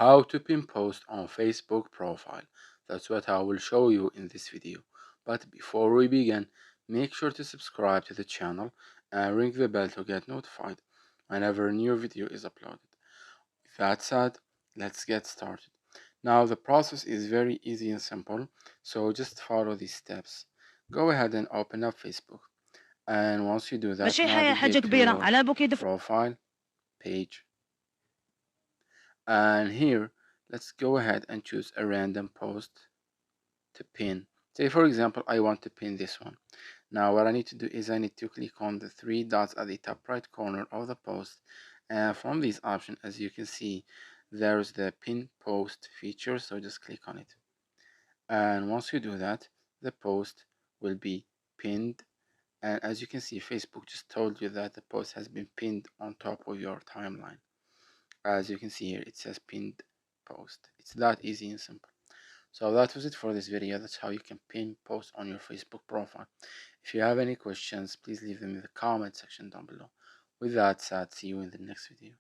how to pin post on Facebook profile. That's what I will show you in this video. But before we begin, make sure to subscribe to the channel and ring the bell to get notified whenever a new video is uploaded. With that said, let's get started. Now the process is very easy and simple, so just follow these steps. Go ahead and open up Facebook, and once you do that, ماشي حاجة navigate to كبيرة your على بوكي profile page, and here let's go ahead and choose a random post to pin. Say for example I want to pin this one. Now what I need to do is I need to click on the three dots at the top right corner of the post, and from this option, as you can see, there's the pin post feature, so just click on it, and once you do that, the post will be pinned. And as you can see, Facebook just told you that the post has been pinned on top of your timeline. As you can see here, it says pinned post. It's that easy and simple. So that was it for this video. That's how you can pin post on your Facebook profile. If you have any questions, please leave them in the comment section down below. With that said, see you in the next video.